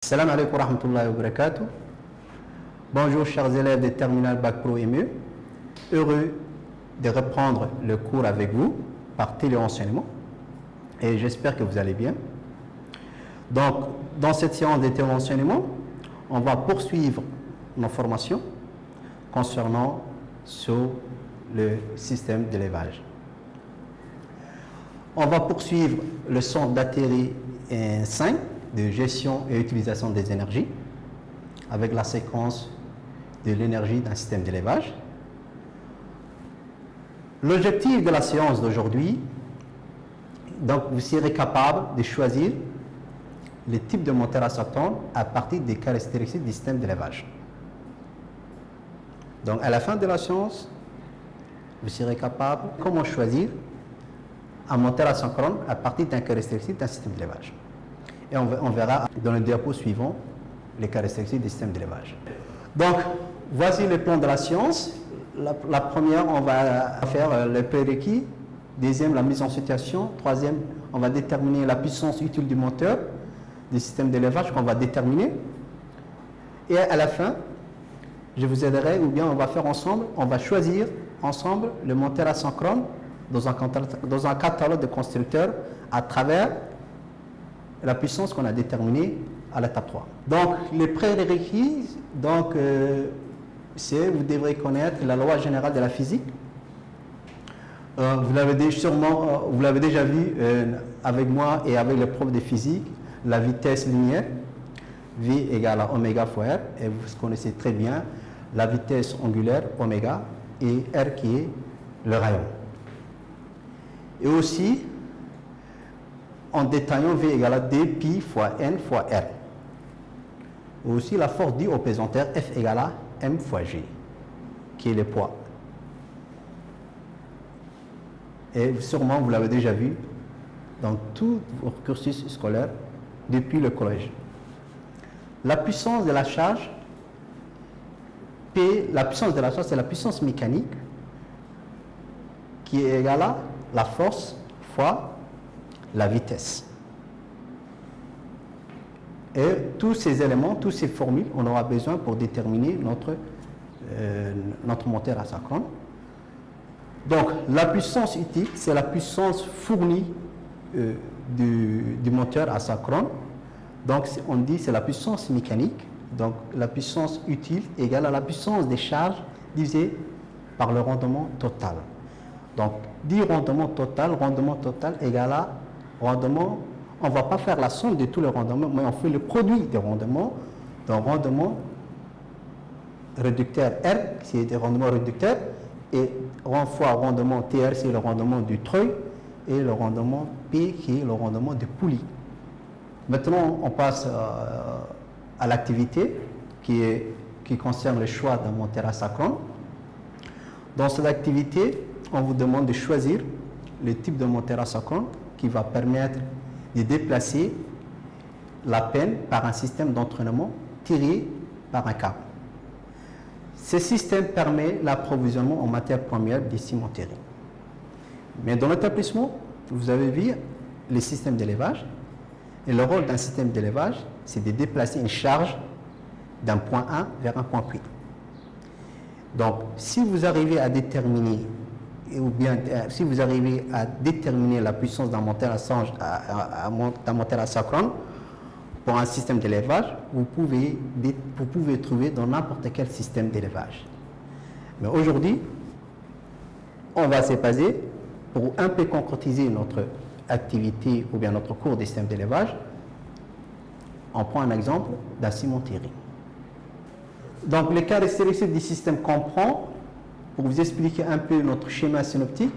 Salam alaikum wa rahmatullahi wa barakatuh. Bonjour chers élèves des terminales Bac Pro ME. Heureux de reprendre le cours avec vous par téléenseignement et j'espère que vous allez bien. Donc, dans cette séance de téléenseignement, on va poursuivre nos formations concernant sur le système d'élevage. On va poursuivre le centre d'atterri 5 de gestion et utilisation des énergies avec la séquence de l'énergie d'un système d'élevage. L'objectif de la séance d'aujourd'hui, donc vous serez capable de choisir les types de moteurs à Saturn à partir des caractéristiques du système d'élevage. Donc à la fin de la séance, vous serez capable de comment choisir un moteur asynchrone à partir d'un caractéristique d'un système d'élevage. Et on verra dans le diapo suivant les caractéristiques du système d'élevage. Donc, voici le plan de la science. La première, on va faire le prérequis. Deuxième, la mise en situation. Troisième, on va déterminer la puissance utile du moteur du système d'élevage qu'on va déterminer. Et à la fin, je vous aiderai, ou bien on va faire ensemble, on va choisir ensemble le moteur asynchrone dans un catalogue de constructeurs à travers la puissance qu'on a déterminée à l'étape 3. Donc, les prérequis, c'est, vous devrez connaître la loi générale de la physique. Vous l'avez déjà vu avec moi et avec le prof de physique, la vitesse linéaire, V égale à oméga fois R, et vous connaissez très bien la vitesse angulaire, oméga, et R qui est le rayon. Et aussi, en détaillant V égale à D pi fois N fois R. Et aussi la force due au pesanteur F égale à M fois G, qui est le poids. Et sûrement, vous l'avez déjà vu dans tout votre cursus scolaire depuis le collège. La puissance de la charge, P, la puissance de la charge, c'est la puissance mécanique qui est égale à la force fois la vitesse. Et tous ces éléments, toutes ces formules, on aura besoin pour déterminer notre moteur asynchrone. Donc, la puissance utile, c'est la puissance fournie du moteur asynchrone. Donc, on dit c'est la puissance mécanique. Donc, la puissance utile égale à la puissance des charges divisée par le rendement total. Donc, dit rendement total égale à rendement, on ne va pas faire la somme de tous les rendements, mais on fait le produit des rendements. Donc, rendement réducteur R, c'est des rendements réducteurs, et fois rendement TR, c'est le rendement du treuil, et le rendement P, qui est le rendement de poulie. Maintenant, on passe à l'activité qui concerne le choix d'un moteur asynchrone. Dans cette activité, on vous demande de choisir le type de moteur asynchrone qui va permettre de déplacer la pelle par un système d'entraînement tiré par un câble. Ce système permet l'approvisionnement en matière première des cimenteries. Mais dans l'établissement, vous avez vu les systèmes d'élevage. Et le rôle d'un système d'élevage, c'est de déplacer une charge d'un point A vers un point P. Donc, si vous arrivez à déterminer si vous arrivez à déterminer la puissance d'un moteur asynchrone pour un système d'élevage, vous pouvez trouver dans n'importe quel système d'élevage. Mais aujourd'hui, on va se baser pour un peu concrétiser notre activité ou bien notre cours de système d'élevage. On prend un exemple d'un cimenterie. Donc, les caractéristiques du système comprend. Pour vous expliquer un peu notre schéma synoptique,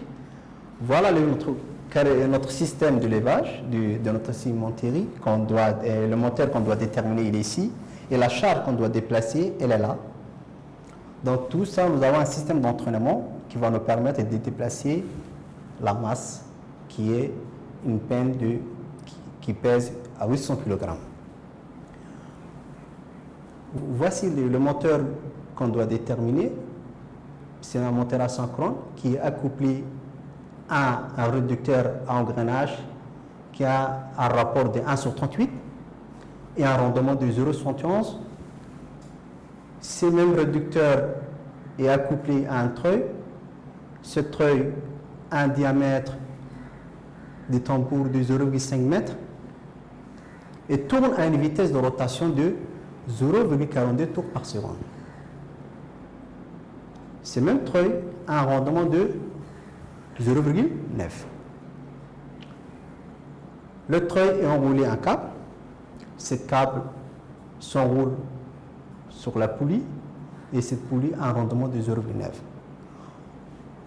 voilà notre système d'élevage de notre cimenterie, le moteur qu'on doit déterminer, il est ici, et la charge qu'on doit déplacer, elle est là. Donc tout ça, nous avons un système d'entraînement qui va nous permettre de déplacer la masse, qui est une pelle qui pèse à 800 kg. Voici le moteur qu'on doit déterminer. C'est un moteur asynchrone qui est accouplé à un réducteur à engrenage qui a un rapport de 1 sur 38. et un rendement de 0,71. Ce même réducteur est accouplé à un treuil. Ce treuil a un diamètre des tambours de 0,5 m et tourne à une vitesse de rotation de 0,42 tours par seconde. Ce même treuil a un rendement de 0,9. Le treuil est enroulé en câble. Ce câble s'enroule sur la poulie et cette poulie a un rendement de 0,9.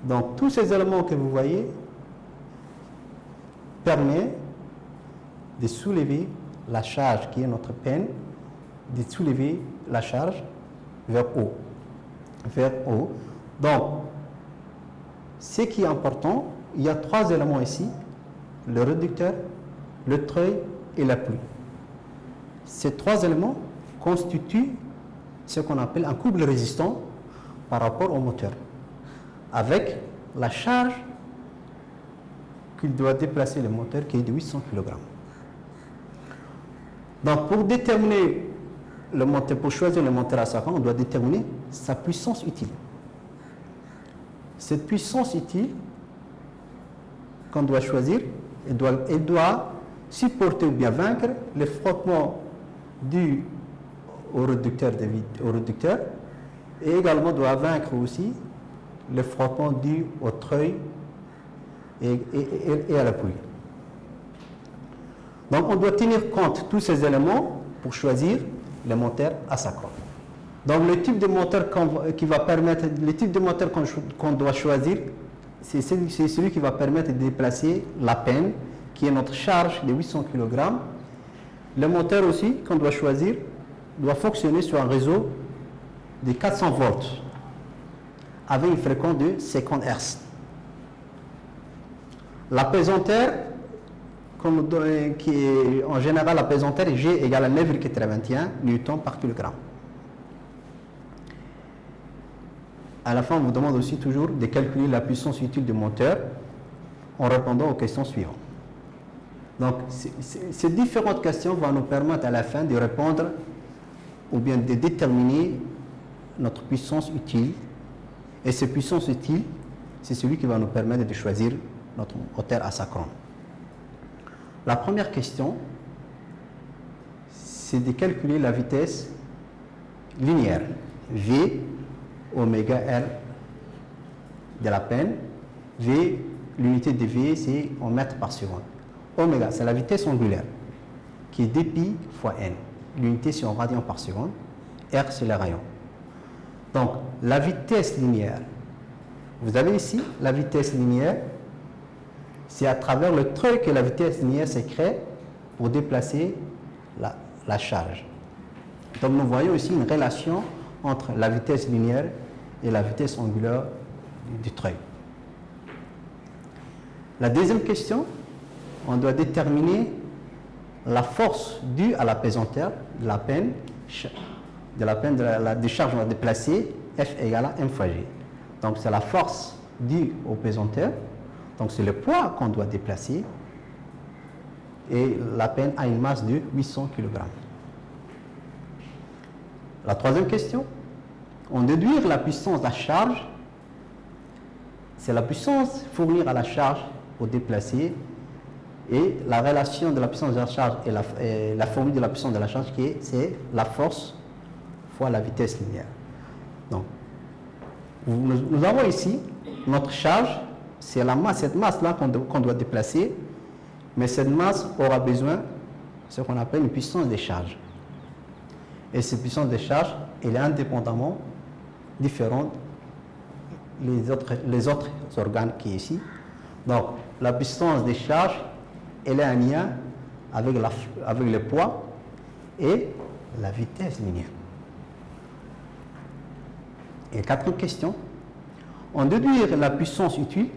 Donc tous ces éléments que vous voyez permettent de soulever la charge qui est notre peine, de soulever la charge vers haut. Donc, ce qui est important, il y a 3 éléments ici, le réducteur, le treuil et la poulie. Ces 3 éléments constituent ce qu'on appelle un couple résistant par rapport au moteur, avec la charge qu'il doit déplacer le moteur qui est de 800 kg. Donc pour déterminer le moteur, pour choisir le moteur à 50, on doit déterminer sa puissance utile. Cette puissance utile qu'on doit choisir, elle doit supporter ou bien vaincre les frottements dus au réducteur et également doit vaincre aussi les frottements dus au treuil et à la poulie. Donc on doit tenir compte de tous ces éléments pour choisir le moteur à 50. Donc le type de moteur qu'on doit choisir, c'est celui qui va permettre de déplacer la peine, qui est notre charge de 800 kg. Le moteur aussi qu'on doit choisir doit fonctionner sur un réseau de 400 volts avec une fréquence de 50 Hz. La pesanteur, qui est en général la pesanteur est G égale à 9,81 newtons par kilogramme. À la fin, on vous demande aussi toujours de calculer la puissance utile du moteur en répondant aux questions suivantes. Donc, ces différentes questions vont nous permettre à la fin de répondre ou bien de déterminer notre puissance utile. Et cette puissance utile, c'est celui qui va nous permettre de choisir notre moteur à 50. La première question, c'est de calculer la vitesse linéaire, V oméga R de la peine. V, l'unité de V, c'est en mètres par seconde. Oméga, c'est la vitesse angulaire, qui est dpi fois N. L'unité, c'est en radians par seconde. R, c'est le rayon. Donc, la vitesse linéaire, vous avez ici la vitesse linéaire, c'est à travers le treuil que la vitesse linéaire se crée pour déplacer la charge. Donc nous voyons ici une relation entre la vitesse linéaire et la vitesse angulaire du treuil. La deuxième question, on doit déterminer la force due à la pesanteur de la peine de la décharge qu'on va déplacer, F égale à M fois G. Donc c'est la force due au pesanteur. Donc c'est le poids qu'on doit déplacer et la peine a une masse de 800 kg. La troisième question, on déduire la puissance de la charge, c'est la puissance fournie à la charge pour déplacer et la relation de la puissance de la charge et la formule de la puissance de la charge c'est la force fois la vitesse linéaire. Donc nous avons ici notre charge. C'est cette masse-là qu'on doit déplacer, mais cette masse aura besoin de ce qu'on appelle une puissance de charge. Et cette puissance de charge, elle est indépendamment différente les autres organes qui sont ici. Donc, la puissance de charge, elle est en lien avec le poids et la vitesse linéaire. Et quatrième question, on déduire la puissance utile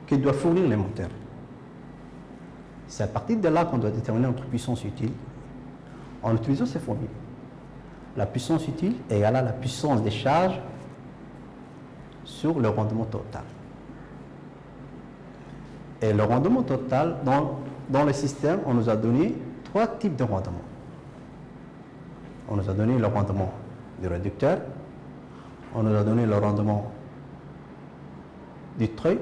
que doit fournir les moteurs. C'est à partir de là qu'on doit déterminer notre puissance utile en utilisant ces formules. La puissance utile est égale à la puissance des charges sur le rendement total. Et le rendement total, dans le système, on nous a donné trois types de rendements. On nous a donné le rendement du réducteur, on nous a donné le rendement du treuil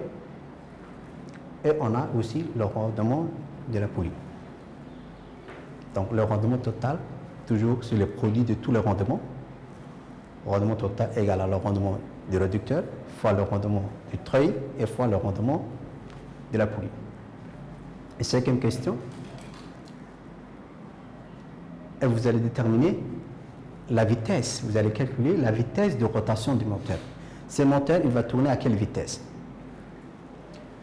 et on a aussi le rendement de la poulie. Donc le rendement total, toujours sur le produit de tous les rendements, le rendement total égale à le rendement du réducteur fois le rendement du treuil et fois le rendement de la poulie. Et cinquième question, et vous allez déterminer la vitesse, vous allez calculer la vitesse de rotation du moteur. Ce moteur, il va tourner à quelle vitesse?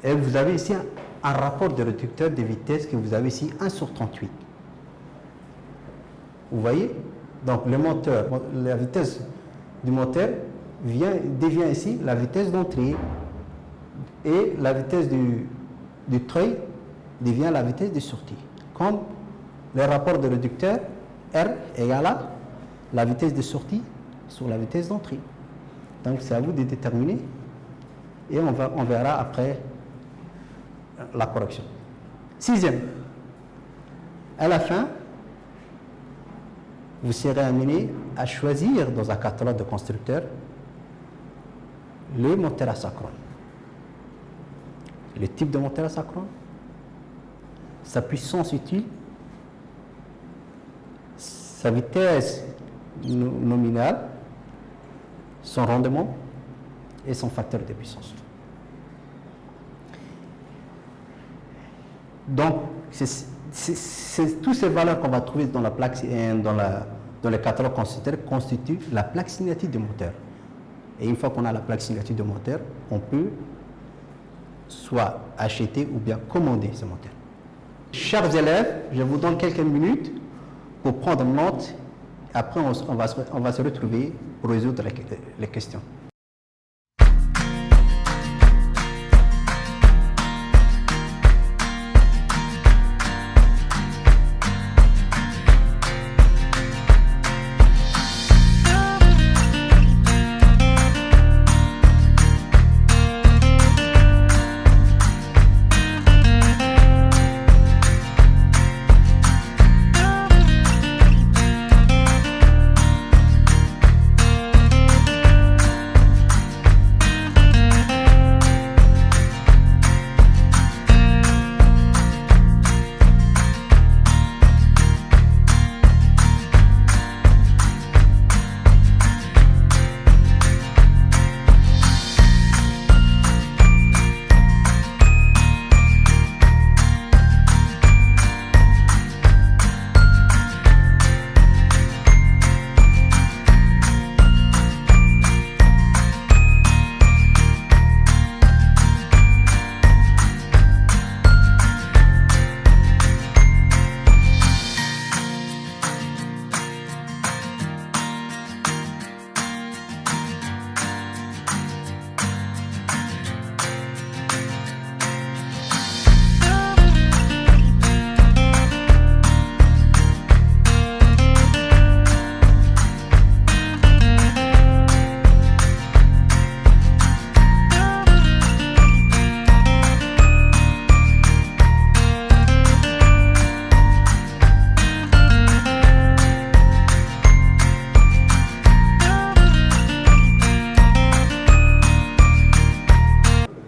Et vous avez ici un rapport de réducteur de vitesse que vous avez ici 1 sur 38. Vous voyez? Donc le moteur, la vitesse du moteur devient ici la vitesse d'entrée et la vitesse du treuil devient la vitesse de sortie. Comme le rapport de réducteur R égale à la vitesse de sortie sur la vitesse d'entrée. Donc c'est à vous de déterminer et on verra après la correction. Sixième, à la fin, vous serez amené à choisir dans un catalogue de constructeurs le moteur asynchrone. Le type de moteur asynchrone, sa puissance utile, sa vitesse nominale, son rendement et son facteur de puissance. Donc, c'est toutes ces valeurs qu'on va trouver dans la plaque, dans le catalogue constructeur constituent la plaque signature du moteur. Et une fois qu'on a la plaque signature du moteur, on peut soit acheter ou bien commander ce moteur. Chers élèves, je vous donne quelques minutes pour prendre note. Après, on va se retrouver pour résoudre les questions.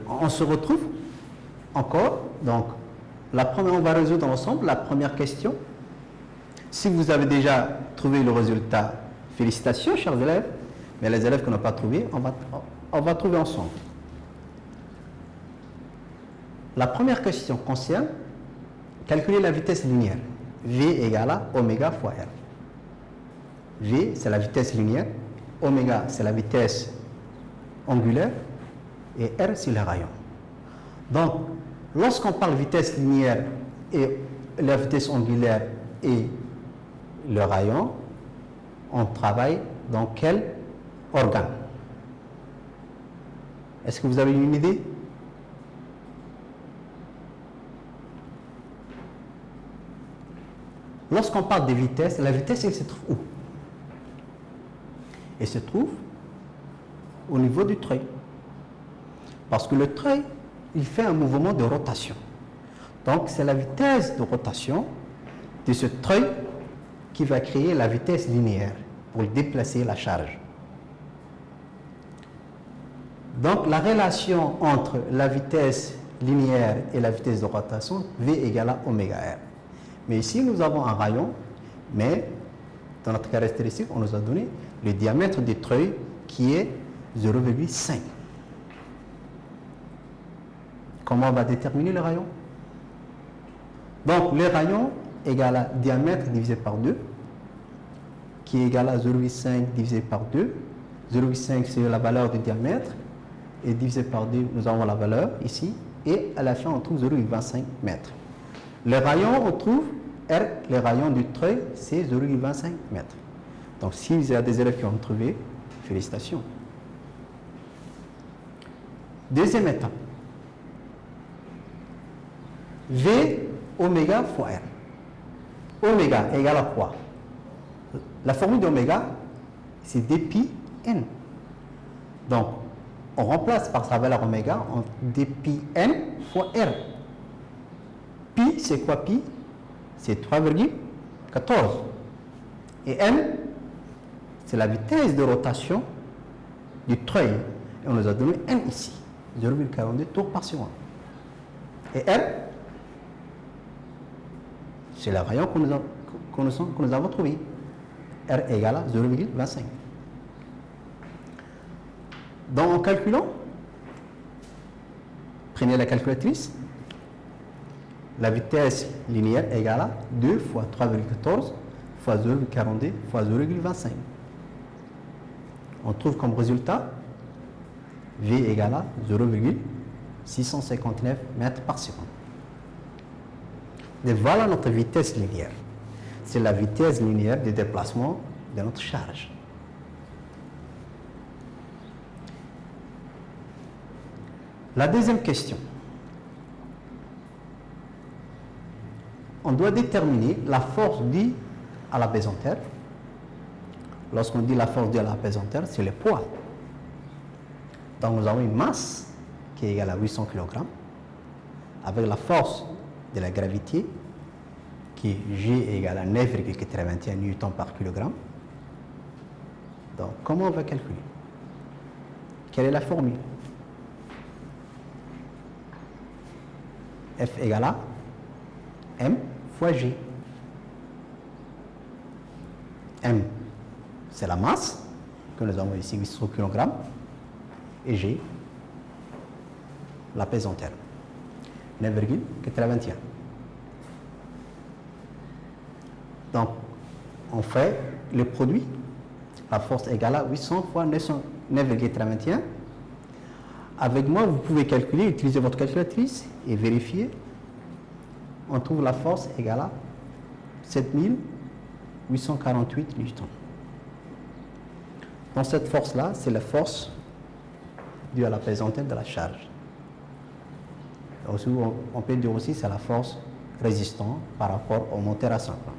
On se retrouve encore. Donc, on va résoudre ensemble la première question. Si vous avez déjà trouvé le résultat, félicitations, chers élèves. Mais les élèves qui n'ont pas trouvé, on va trouver ensemble. La première question concerne calculer la vitesse linéaire. V égale à oméga fois R. V, c'est la vitesse linéaire. Oméga, c'est la vitesse angulaire. Et R, c'est le rayon. Donc, lorsqu'on parle vitesse linéaire et la vitesse angulaire et le rayon, on travaille dans quel organe? Est-ce que vous avez une idée? Lorsqu'on parle de vitesse, la vitesse, elle se trouve où? Elle se trouve au niveau du treuil. Parce que le treuil, il fait un mouvement de rotation. Donc, c'est la vitesse de rotation de ce treuil qui va créer la vitesse linéaire pour déplacer la charge. Donc la relation entre la vitesse linéaire et la vitesse de rotation, V égale à oméga R. Mais ici, nous avons un rayon, mais dans notre caractéristique, on nous a donné le diamètre du treuil qui est 0,5. Comment on va déterminer le rayon? Donc, le rayon égale à diamètre divisé par 2, qui est égal à 0,5 divisé par 2. 0,5, c'est la valeur du diamètre, et divisé par 2, nous avons la valeur ici, et à la fin, on trouve 0,25 mètres. Le rayon, on trouve R, le rayon du treuil, c'est 0,25 mètres. Donc, s'il y a des élèves qui ont trouvé, félicitations. Deuxième étape. V oméga fois R. Oméga égale à quoi? La formule d'oméga, c'est dpi n. Donc, on remplace par sa valeur oméga en dpi n fois R. Pi, c'est quoi pi? C'est 3,14. Et n, c'est la vitesse de rotation du treuil. Et on nous a donné n ici, 0,42 tours par seconde. Et R, c'est le rayon que nous avons trouvé. R égale à 0,25. Donc en calculant, prenez la calculatrice, la vitesse linéaire égale à 2 fois 3,14 fois 0,42 fois 0,25. On trouve comme résultat V égale à 0,659 mètres par seconde. Et voilà notre vitesse linéaire. C'est la vitesse linéaire de déplacement de notre charge. La deuxième question. On doit déterminer la force due à la pesanteur. Lorsqu'on dit la force due à la pesanteur, c'est le poids. Donc nous avons une masse qui est égale à 800 kg avec la force de la gravité qui est G égale à 9,81 newtons par kilogramme. Donc comment on va calculer? Quelle est la formule? F égale à M fois G. M, c'est la masse que nous avons ici, 800 kg, et G, la pesanteur, 9,81. Donc, on fait le produit, la force égale à 800 fois 9,81. Avec moi, vous pouvez calculer, utiliser votre calculatrice et vérifier. On trouve la force égale à 7848 newtons. Donc cette force-là, c'est la force due à la pesanteur de la charge. Aussi, on peut dire aussi que c'est la force résistante par rapport au moteur à 100 points.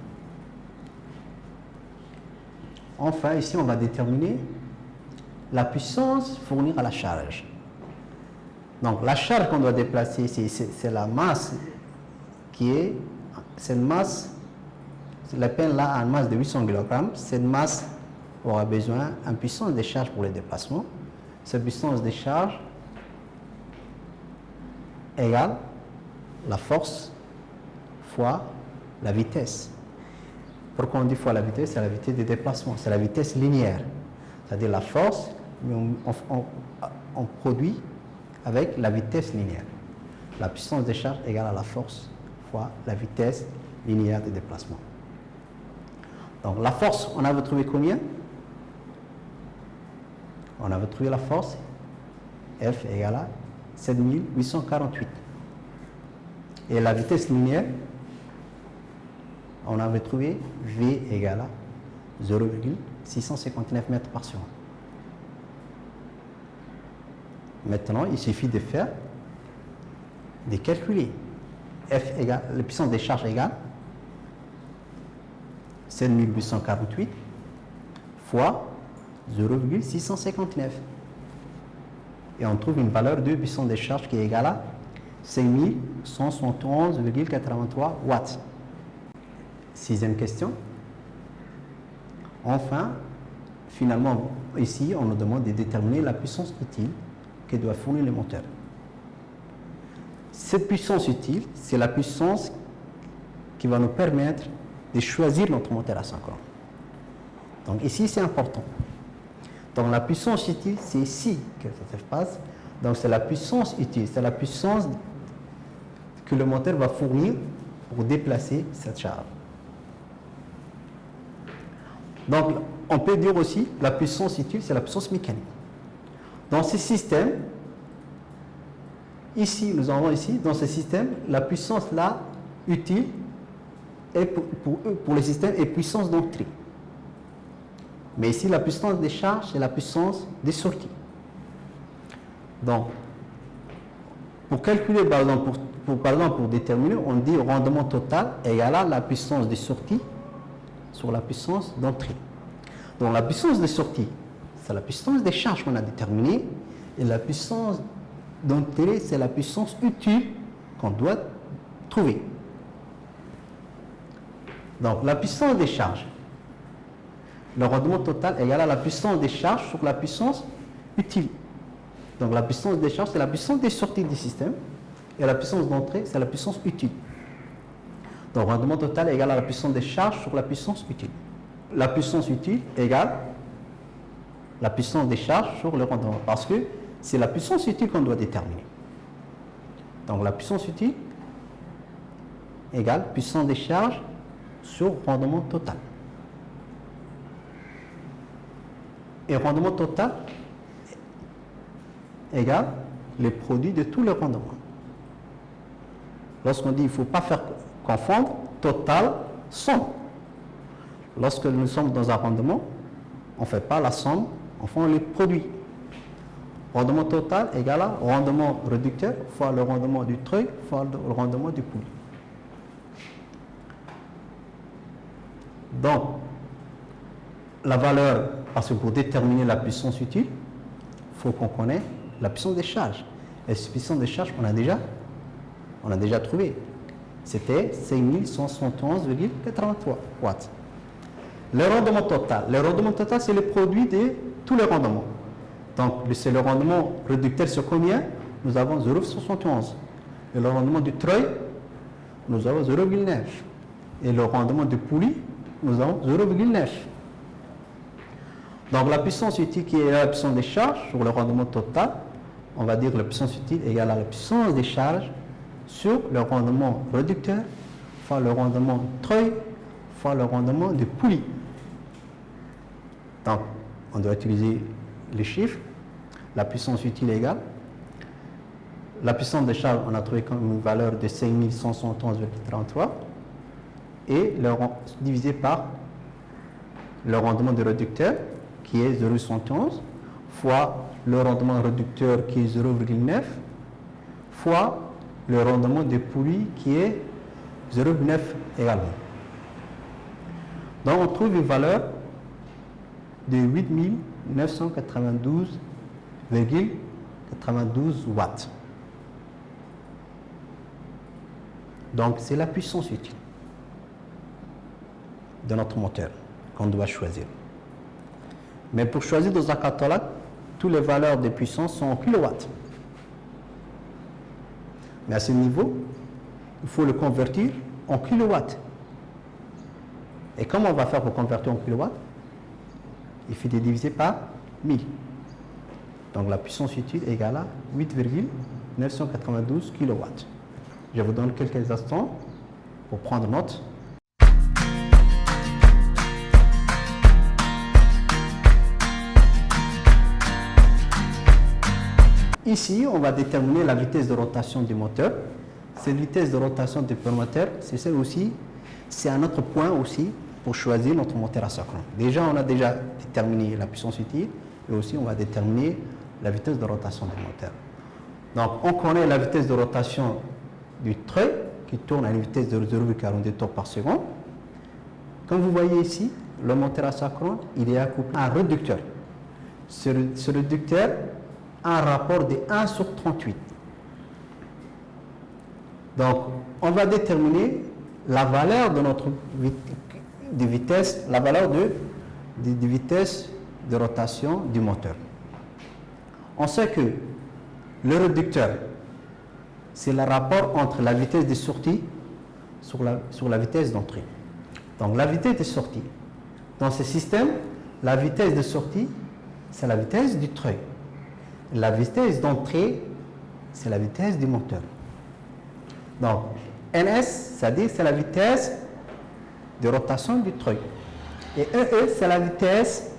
Enfin, ici, on va déterminer la puissance fournie à la charge. Donc, la charge qu'on doit déplacer, c'est la masse qui est, cette masse, la peine là a une masse de 800 kg. Cette masse aura besoin d'une puissance de charge pour le déplacement. Cette puissance de charge égale la force fois la vitesse. Pourquoi on dit fois la vitesse? C'est la vitesse de déplacement, c'est la vitesse linéaire. C'est-à-dire la force, mais on produit avec la vitesse linéaire. La puissance de charge égale à la force fois la vitesse linéaire de déplacement. Donc la force, on avait trouvé combien? On avait trouvé la force F égale à 7848. Et la vitesse linéaire, on avait trouvé V égale à 0,659 mètres par seconde. Maintenant, il suffit de faire, de calculer. F égale, la puissance des charges égale 7848 fois 0,659. Et on trouve une valeur de puissance des charges qui est égale à 5171,83 watts. 6e question. Enfin, finalement, ici, on nous demande de déterminer la puissance utile que doit fournir le moteur. Cette puissance utile, c'est la puissance qui va nous permettre de choisir notre moteur asynchrone. Donc ici, c'est important. Donc la puissance utile, c'est ici que ça se passe. Donc c'est la puissance utile, c'est la puissance que le moteur va fournir pour déplacer cette charge. Donc on peut dire aussi la puissance utile, c'est la puissance mécanique. Dans ce système, ici, nous avons ici, dans ce système, la puissance là, utile, est pour le système est puissance d'entrée. Mais ici, la puissance des charges, c'est la puissance des sorties. Donc, pour calculer, par exemple, pour déterminer, on dit rendement total égale à la puissance des sorties sur la puissance d'entrée. Donc, la puissance des sorties, c'est la puissance des charges qu'on a déterminée, et la puissance d'entrée, c'est la puissance utile qu'on doit trouver. Donc, la puissance des charges, le rendement total égale à la puissance des charges sur la puissance utile. Donc, la puissance des charges, c'est la puissance des sorties du système, et la puissance d'entrée, c'est la puissance utile. Donc, rendement total égale à la puissance des charges sur la puissance utile. La puissance utile égale la puissance des charges sur le rendement, parce que c'est la puissance utile qu'on doit déterminer. Donc, la puissance utile égale puissance des charges sur rendement total. Et rendement total égale le produit de tous les rendements. Lorsqu'on dit il ne faut pas faire confondre total, somme. Lorsque nous sommes dans un rendement, on ne fait pas la somme, on fait le produit. Rendement total égale à rendement réducteur fois le rendement du treuil fois le rendement du poulie. Donc, la valeur, parce que pour déterminer la puissance utile, il faut qu'on connaisse la puissance des charges. Et cette puissance des charges, on a déjà trouvé. C'était 5171,83 watts. Le rendement total, c'est le produit de tous les rendements. Donc, c'est le rendement réducteur sur combien? Nous avons 0,71. Et le rendement du treuil, nous avons 0,9. Et le rendement du poulie, nous avons 0,9. Donc, la puissance utile qui est la puissance des charges sur le rendement total, on va dire que la puissance utile égale à la puissance des charges sur le rendement réducteur fois le rendement du treuil fois le rendement du poulie. Donc, on doit utiliser les chiffres. La puissance utile égale. La puissance des charges, on a trouvé comme une valeur de 5171,33 et divisé par le rendement du réducteur qui est 0,71 fois le rendement réducteur qui est 0,9 fois le rendement des poulies qui est 0,9 également. Donc on trouve une valeur de 8992,92 watts. Donc c'est la puissance utile de notre moteur qu'on doit choisir. Mais pour choisir dans un catalogue, toutes les valeurs de puissance sont en kilowatts. Mais à ce niveau, il faut le convertir en kilowatts. Et comment on va faire pour convertir en kilowatts? Il faut diviser par 1000. Donc la puissance utile est égale à 8,992 kilowatts. Je vous donne quelques instants pour prendre note. Ici, on va déterminer la vitesse de rotation du moteur. Cette vitesse de rotation du moteur, c'est celle aussi, c'est un autre point aussi pour choisir notre moteur asynchrone. Déjà, on a déjà déterminé la puissance utile et aussi on va déterminer la vitesse de rotation du moteur. Donc, on connaît la vitesse de rotation du treuil qui tourne à une vitesse de 0,42 tours par seconde. Comme vous voyez ici, le moteur asynchrone, il est accouplé à un réducteur. Ce réducteur a un rapport de 1 sur 38. Donc, on va déterminer la valeur de notre de vitesse, la valeur de vitesse de rotation du moteur. On sait que le réducteur, c'est le rapport entre la vitesse de sortie sur la vitesse d'entrée. Donc la vitesse de sortie. Dans ce système, la vitesse de sortie, c'est la vitesse du treuil. La vitesse d'entrée, c'est la vitesse du moteur. Donc, NS, c'est-à-dire c'est la vitesse de rotation du treuil. Et EE, c'est la vitesse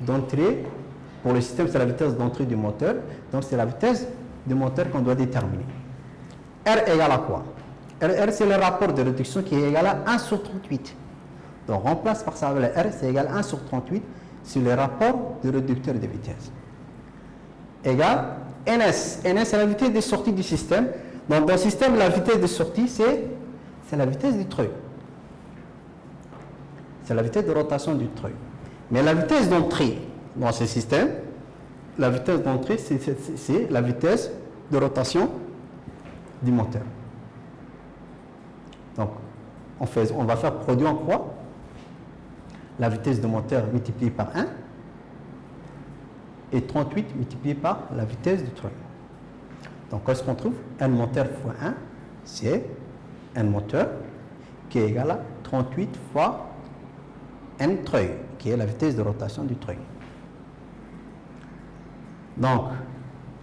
d'entrée. Pour le système, c'est la vitesse d'entrée du moteur. Donc, c'est la vitesse du moteur qu'on doit déterminer. R égale à quoi? R, c'est le rapport de réduction qui est égal à 1 sur 38. Donc, on remplace par ça le R, c'est égal à 1 sur 38. C'est le rapport de réducteur de vitesse. Égal NS. NS, c'est la vitesse de sortie du système. Donc, dans le système, la vitesse de sortie, c'est la vitesse du treuil. C'est la vitesse de rotation du treuil. Mais la vitesse d'entrée dans ce système, la vitesse d'entrée, c'est la vitesse de rotation du moteur. Donc, on va faire produit en quoi? La vitesse du moteur multipliée par 1 et 38 multiplié par la vitesse du treuil. Donc, qu'est-ce qu'on trouve? N moteur fois 1, c'est N moteur qui est égal à 38 fois N treuil, qui est la vitesse de rotation du treuil. Donc,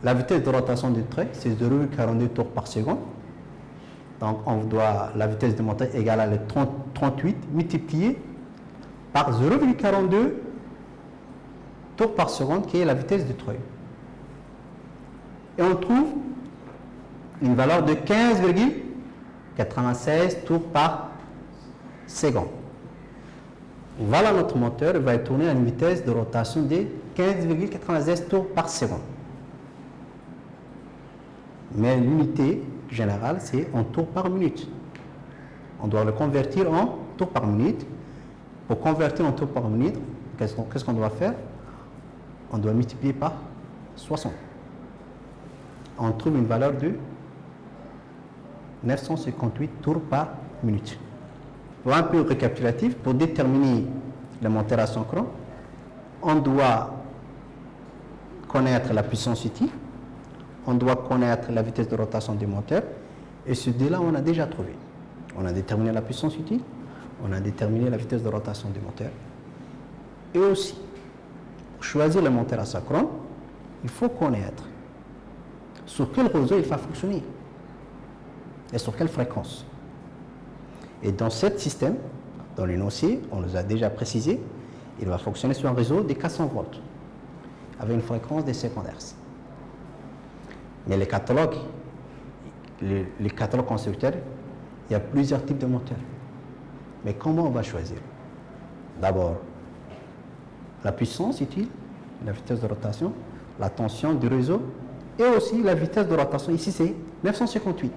la vitesse de rotation du treuil, c'est 0,42 tours par seconde. Donc, la vitesse du moteur est égale à 38 multiplié par 0,42 tours par seconde, qui est la vitesse du treuil. Et on trouve une valeur de 15,96 tours par seconde. Voilà notre moteur, il va tourner à une vitesse de rotation de 15,96 tours par seconde. Mais l'unité générale, c'est en tours par minute. On doit le convertir en tours par minute. Pour convertir en tours par minute, qu'est-ce qu'on doit faire? On doit multiplier par 60. On trouve une valeur de 958 tours par minute. Pour un peu récapitulatif, pour déterminer le moteur asynchrone, on doit connaître la puissance utile, on doit connaître la vitesse de rotation du moteur, et ce deux-là, on a déjà trouvé. On a déterminé la puissance utile, on a déterminé la vitesse de rotation du moteur. Et aussi, pour choisir le moteur asynchrone, il faut connaître sur quel réseau il va fonctionner et sur quelle fréquence. Et dans ce système, dans l'énoncé, on nous a déjà précisé, il va fonctionner sur un réseau de 400 volts avec une fréquence de 50 Hz. Mais les catalogues constructeurs, il y a plusieurs types de moteurs. Mais comment on va choisir? D'abord, la puissance utile, la vitesse de rotation, la tension du réseau et aussi la vitesse de rotation. Ici, c'est 958.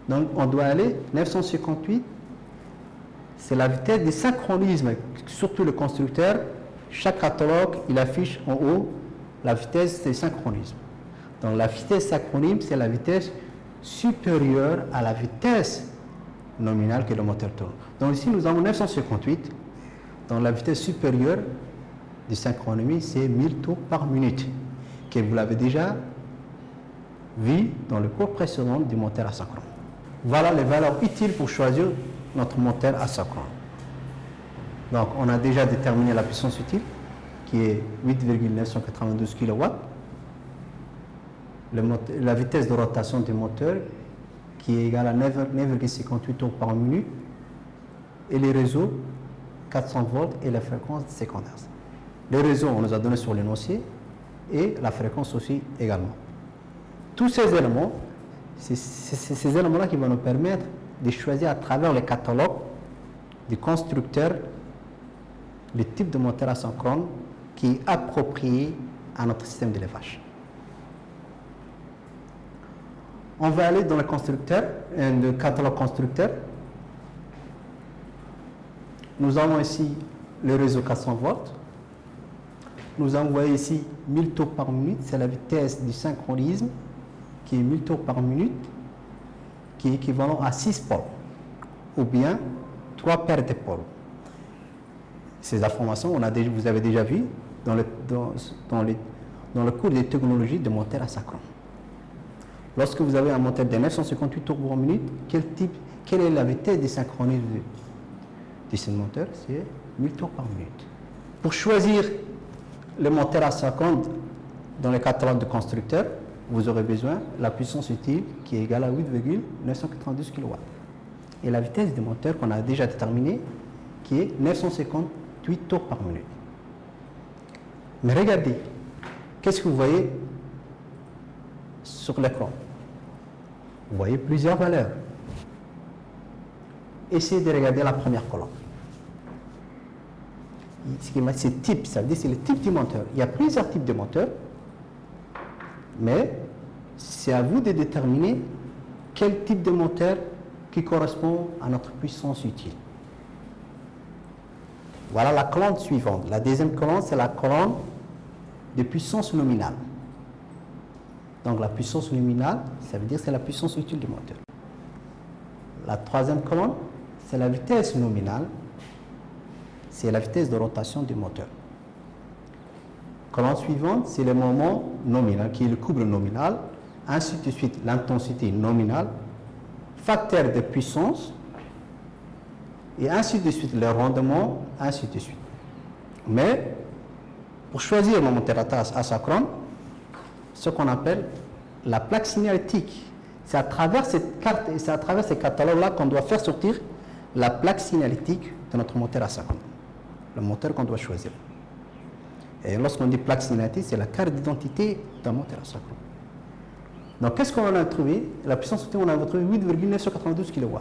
Donc, on doit aller 958. C'est la vitesse de synchronisme. Surtout le constructeur, chaque catalogue, il affiche en haut la vitesse de synchronisme. Donc, la vitesse synchronisme, c'est la vitesse supérieure à la vitesse nominale que le moteur tourne. Donc, ici, nous avons 958. Donc, la vitesse supérieure du synchronisme, c'est 1000 tours par minute, que vous l'avez déjà vu dans le cours précédent du moteur asynchrone. Voilà les valeurs utiles pour choisir notre moteur asynchrone. Donc, on a déjà déterminé la puissance utile, qui est 8,992 kW. La vitesse de rotation du moteur, qui est égale à 9,58 tours par minute. Et les réseaux, 400 volts et la fréquence 50 Hz. Les réseaux, on nous a donné sur l'énoncé, et la fréquence aussi également. Tous ces éléments, c'est ces éléments-là qui vont nous permettre de choisir à travers les catalogues du constructeur le type de moteur asynchrone qui est approprié à notre système d'élevage. On va aller dans le catalogue constructeur. Nous avons ici le réseau 400 volts. Nous avons ici 1000 tours par minute, c'est la vitesse du synchronisme qui est 1000 tours par minute, qui est équivalent à 6 pôles, ou bien 3 paires d'épaules. Ces informations, vous avez déjà vu dans le cours des technologies de moteur asynchrone. Lorsque vous avez un moteur de 958 tours par minute, quelle est la vitesse de synchronisme de ce moteur? C'est 1000 tours par minute. Pour choisir le moteur asynchrone dans le catalogue de constructeurs, vous aurez besoin de la puissance utile qui est égale à 8,992 kW. Et la vitesse du moteur qu'on a déjà déterminée qui est 958 tours par minute. Mais regardez, qu'est-ce que vous voyez sur l'écran? Vous voyez plusieurs valeurs. Essayez de regarder la première colonne. C'est type, ça veut dire c'est le type du moteur. Il y a plusieurs types de moteurs, mais c'est à vous de déterminer quel type de moteur qui correspond à notre puissance utile. Voilà la colonne suivante. La deuxième colonne, c'est la colonne de puissance nominale. Donc la puissance nominale, ça veut dire c'est la puissance utile du moteur. La troisième colonne, c'est la vitesse nominale, c'est la vitesse de rotation du moteur. Colonne suivante, c'est le moment nominal, qui est le couple nominal, ainsi de suite l'intensité nominale, facteur de puissance, et ainsi de suite le rendement, ainsi de suite. Mais, pour choisir le moteur asynchrone, ce qu'on appelle la plaque signalétique. C'est à travers cette carte et c'est à travers ces catalogues-là qu'on doit faire sortir la plaque signalétique de notre moteur asynchrone, le moteur qu'on doit choisir. Et lorsqu'on dit plaque signalétique, c'est la carte d'identité d'un moteur asynchrone. Donc, qu'est-ce qu'on a trouvé? La puissance utile, on a trouvé 8,992 kW.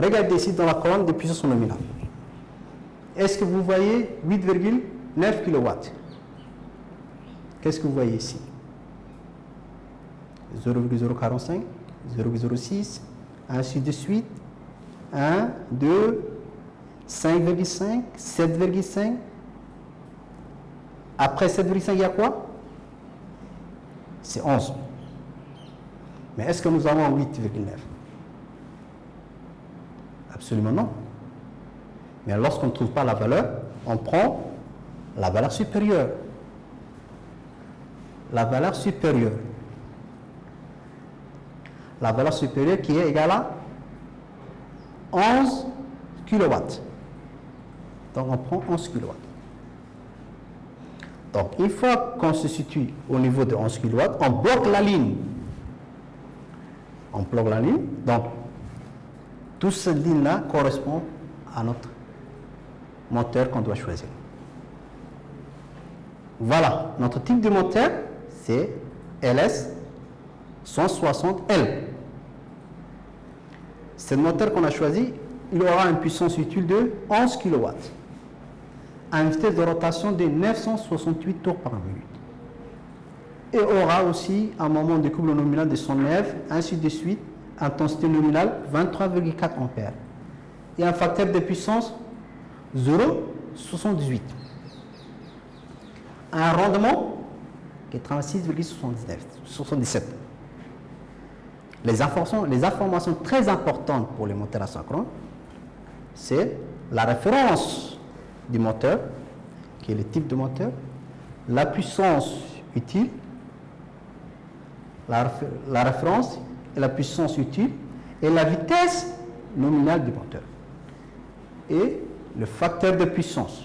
Regardez ici dans la colonne de puissance nominale. Est-ce que vous voyez 8,9 kW? Qu'est-ce que vous voyez ici? 0,045, 0,06, ainsi de suite. 1, 2, 5,5, 7,5. Après 7,5, il y a quoi? C'est 11. Mais est-ce que nous avons 8,9? Absolument non. Mais lorsqu'on ne trouve pas la valeur, on prend la valeur supérieure. La valeur supérieure. La valeur supérieure qui est égale à 11 kW. Donc on prend 11 kW. Donc une fois qu'on se situe au niveau de 11 kW, on bloque la ligne. On bloque la ligne. Donc toute cette ligne-là correspond à notre moteur qu'on doit choisir. Voilà, notre type de moteur, c'est LS 160L. Ce moteur qu'on a choisi, il aura une puissance utile de 11 kW, à une vitesse de rotation de 968 tours par minute. Et aura aussi un moment de couple nominal de 109, ainsi de suite, intensité nominale 23,4 ampères. Et un facteur de puissance 0,78. Un rendement qui est 36,77. Les informations très importantes pour les moteurs asynchrones, c'est la référence du moteur, qui est le type de moteur, la puissance utile, la référence et la puissance utile, et la vitesse nominale du moteur. Et le facteur de puissance.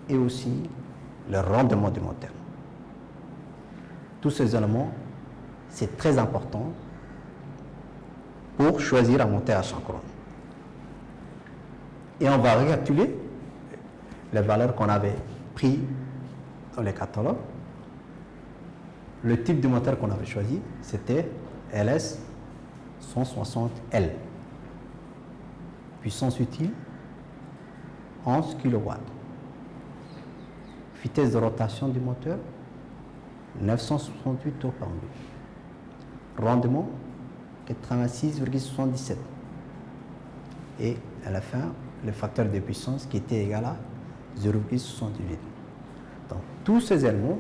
Et aussi le rendement du moteur. Tous ces éléments, c'est très important pour choisir un moteur asynchrone. Et on va récapituler les valeurs qu'on avait prises dans les catalogues. Le type de moteur qu'on avait choisi, c'était LS 160L. Puissance utile, 11 kW. Vitesse de rotation du moteur, 968 tours par minute. Rendement, 86,77. Et à la fin, le facteur de puissance qui était égal à 0,78. Donc, tous ces éléments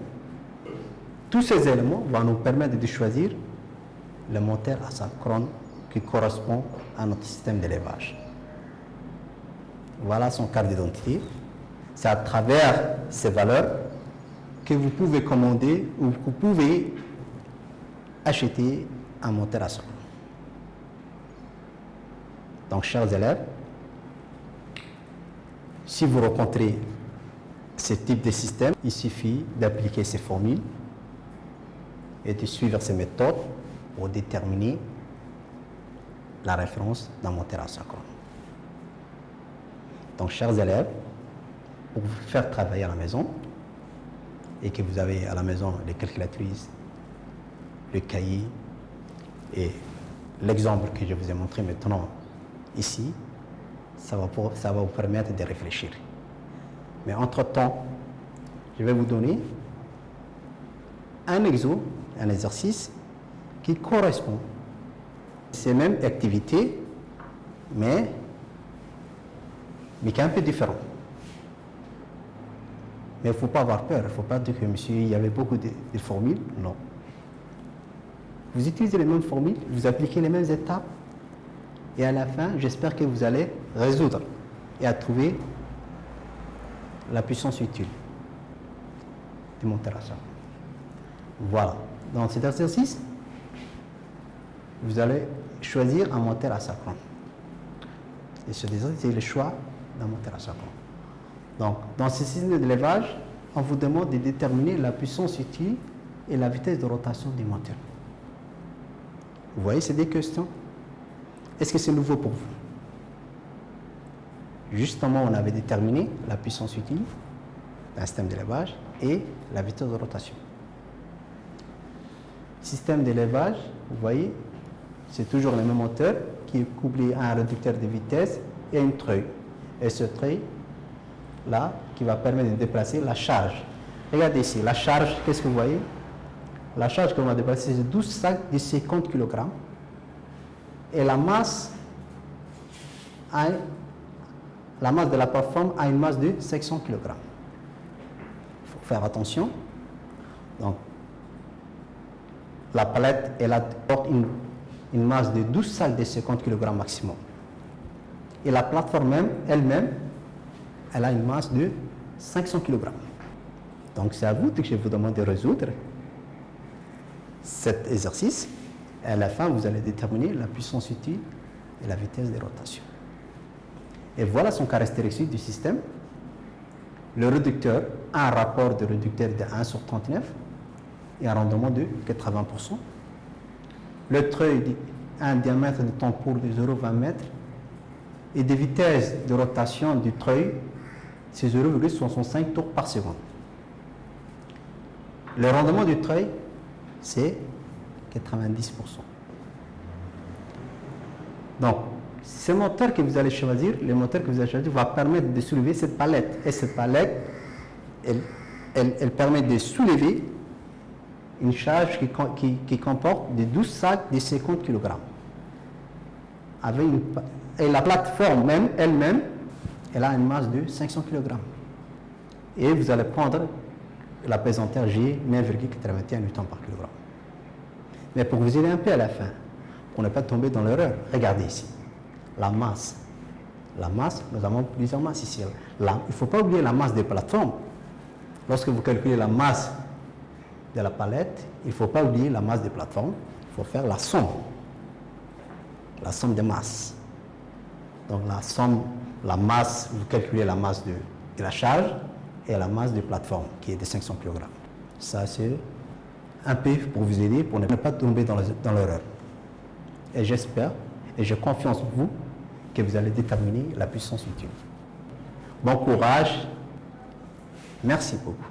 vont nous permettre de choisir le moteur asynchrone qui correspond à notre système d'élevage. Voilà son carte d'identité. C'est à travers ces valeurs que vous pouvez commander ou que vous pouvez acheter un moteur asynchrone. Donc, chers élèves, si vous rencontrez ce type de système, il suffit d'appliquer ces formules et de suivre ces méthodes pour déterminer la référence d'un moteur asynchrone. Donc, chers élèves, pour vous faire travailler à la maison, et que vous avez à la maison les calculatrices, le cahier et l'exemple que je vous ai montré maintenant ici, ça va vous permettre de réfléchir. Mais entre-temps, je vais vous donner un exercice qui correspond à ces mêmes activités, mais qui est un peu différent. Mais il ne faut pas avoir peur, il ne faut pas dire que monsieur, il y avait beaucoup de formules. Non. Vous utilisez les mêmes formules, vous appliquez les mêmes étapes, et à la fin, j'espère que vous allez résoudre et à trouver la puissance utile du moteur asynchrone. Voilà. Dans cet exercice, vous allez choisir un moteur asynchrone. Et ce exercice, c'est le choix d'un moteur asynchrone. Donc, dans ce système d'élevage, on vous demande de déterminer la puissance utile et la vitesse de rotation du moteur. Vous voyez, c'est des questions. Est-ce que c'est nouveau pour vous? Justement, on avait déterminé la puissance utile d'un système d'élevage et la vitesse de rotation. Système d'élevage, vous voyez, c'est toujours le même moteur qui est couplé à un réducteur de vitesse et à une treuille. Et ce treuil là qui va permettre de déplacer la charge. Regardez ici, la charge, qu'est-ce que vous voyez? La charge qu'on va déplacer, c'est 12 sacs de 50 kg. Et la masse de la plateforme a une masse de 500 kg. Il faut faire attention. Donc, la palette, elle apporte une masse de 12 sacs de 50 kg maximum. Et la plateforme elle-même, elle a une masse de 500 kg. Donc, c'est à vous que je vous demande de résoudre cet exercice. Et à la fin, vous allez déterminer la puissance utile et la vitesse de rotation. Et voilà son caractéristique du système. Le réducteur a un rapport de réducteur de 1/39 et un rendement de 80%. Le treuil a un diamètre de tambour de 0,20 m et des vitesses de rotation du treuil, c'est 0,65 tours par seconde. Le rendement du treuil, c'est 90%. Donc, ce moteur que vous allez choisir, le moteur que vous allez choisir va permettre de soulever cette palette. Et cette palette, elle permet de soulever une charge qui comporte des 12 sacs de 50 kg. Et la plateforme elle-même, elle a une masse de 500 kg. Et vous allez prendre la pesanteur G 9,81 N par kg. Mais pour vous aider un peu à la fin, pour ne pas tomber dans l'erreur, regardez ici. La masse, nous avons plusieurs masses ici. Il ne faut pas oublier la masse des plateformes. Lorsque vous calculez la masse de la palette, il ne faut pas oublier la masse des plateformes. Il faut faire la somme des masses. Donc la masse, vous calculez la masse de la charge et la masse des plateformes qui est de 500 kg. Ça, c'est un peu pour vous aider, pour ne pas tomber dans l'erreur. Et j'espère, et j'ai confiance en vous, que vous allez déterminer la puissance utile. Bon courage. Merci beaucoup.